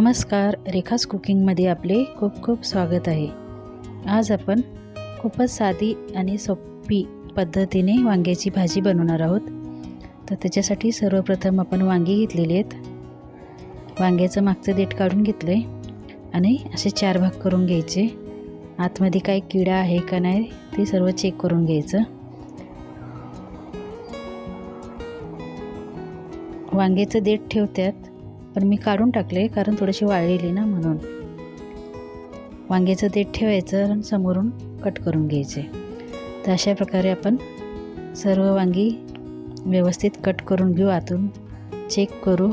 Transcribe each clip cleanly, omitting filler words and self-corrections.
नमस्कार, रेखाज कुकिंगमध्ये आपले खूप खूप स्वागत आहे। आज आपण खूपच साधी आणि सोपी पद्धतीने वांग्याची भाजी बनवणार आहोत। तर त्याच्यासाठी सर्वप्रथम आपण वांगी घेतलेली आहेत। वांग्याचं मागचं देठ काढून घेतले आणि असे 4 भाग करून घ्यायचे। आतमध्ये काही किडा आहे का नाही ते सर्व चेक करून घ्यायचं। वांग्याचं देठ ठेवतात पण मी काढून टाकले कारण थोडीशी वाळलेली ना, म्हणून। वांग्याचं देठ ठेवायचं आणि समोरून कट करून घ्यायचे। तर अशा प्रकारे आपण सर्व वांगी व्यवस्थित कट करून घेऊ, आतून चेक करू।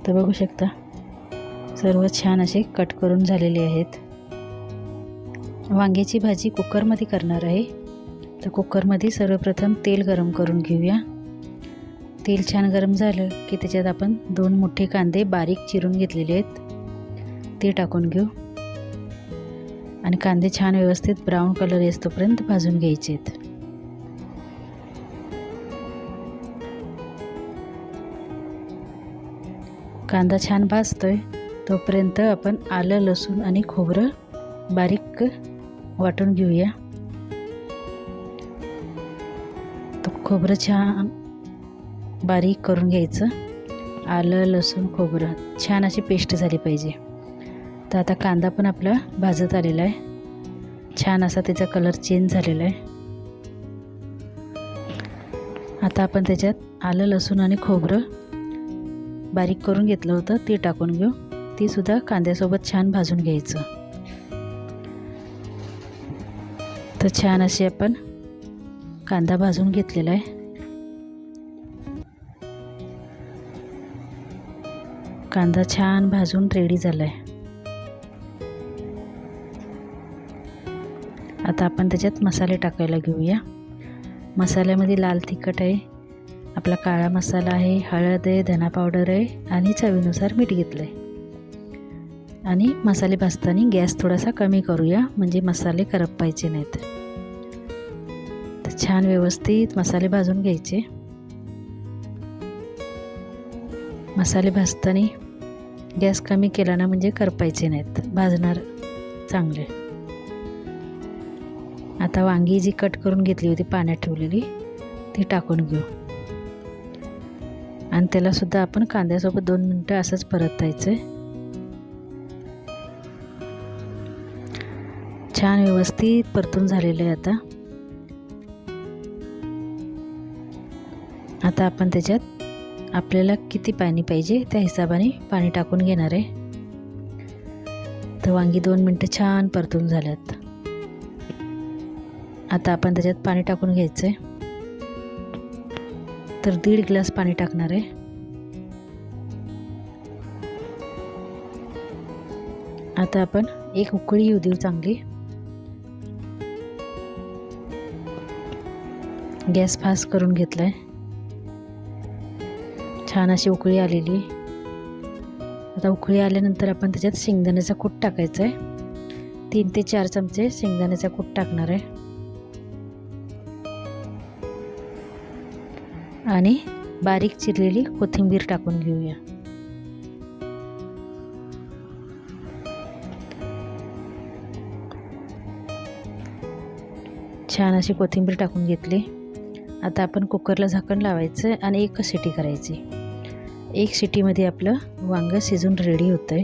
तर बघू शकता सर्व छान असे कट करून झालेले आहेत। वांग्याची भाजी कुकरमध्ये करणार आहे। तर कुकरमध्ये सर्वप्रथम तेल गरम करून घेऊया। तेल छान गरम झालं की त्याच्यात आपण 2 मोठे कांदे बारीक चिरून घेतलेले आहेत ते टाकून घेऊ आणि कांदे छान व्यवस्थित ब्राऊन कलर येईपर्यंत भाजून घ्यायचे आहेत। कांदा छान भाजतोय तोपर्यंत आपण आलं, लसूण आणि खोबरं बारीक वाटून घेऊया। तो खोबरं छान बारीक करून घ्यायचं। आलं, लसूण, खोबरं छान अशी पेस्ट झाली पाहिजे। तर आता कांदा पण आपला भाजत आलेला आहे, छान असा त्याचा कलर चेंज झालेला आहे। आता आपण त्याच्यात आलं, लसूण आणि खोबरं बारीक करून घेतलं होतं ते टाकून घेऊ। ते सुद्धा कांद्यासोबत छान भाजून घ्यायचं। तर छान असे आपण कांदा भाजून घेतलेला आहे। कांदा छान भाजून रेडी झाला आहे। आता आपण त्याच्यात मसाले टाकायला घेऊया। मसाल्यामध्ये लाल तिखट आहे, आपला काळा मसाला आहे, हळद आहे, धना पावडर आहे आणि चवीनुसार मीठ घेतलं आहे। आणि मसाले भाजताना गॅस थोडासा कमी करूया म्हणजे मसाले करपायचे नाहीत। तर छान व्यवस्थित मसाले भाजून घ्यायचे। मसाले भाजताना गॅस कमी केला ना म्हणजे करपायचे नाहीत, भाजणार चांगले। आता वांगी जी कट करून घेतली होती पाण्यात ठेवलेली ती टाकून घेऊ आणि त्याला सुद्धा आपण कांद्यासोबत 2 मिनिटं असंच परतायचं। छान व्यवस्थित परतून झालेलं आहे। आता आपण त्याच्यात आपल्याला किती पाणी पाहिजे त्या हिशोबाने पाणी टाकून घेणार आहे। तर वांगी 2 मिनिटं छान परतून झाल्यात। आता आपण त्याच्यात पाणी टाकून घ्यायचं आहे। तर 1.5 ग्लास पाणी टाकणार आहे। आता आपण एक उकळी येऊ देऊ चांगली। गॅस फास्ट करून घेतलाय, छान अशी उकळी आलेली। आता उकळी आल्यानंतर आपण त्याच्यात शेंगदाण्याचा कूट टाकायचा आहे। 3 ते 4 चमचे शेंगदाण्याचा कूट टाकणार आहे आणि बारीक चिरलेली कोथिंबीर टाकून घेऊया। छान अशी कोथिंबीर टाकून घेतली। आता आपण कुकरला झाकण लावायचं आणि 1 शिटी करायची। 1 शिटीमध्ये आपलं वांग शिजून रेडी होतंय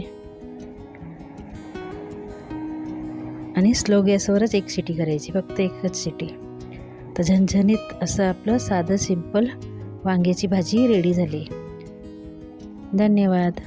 आणि स्लो गॅसवरच 1 शिटी करायची, फक्त 1च शिटी। तर झणझणीत असं आपलं साधं सिंपल वांग्याची भाजी रेडी झाली। धन्यवाद।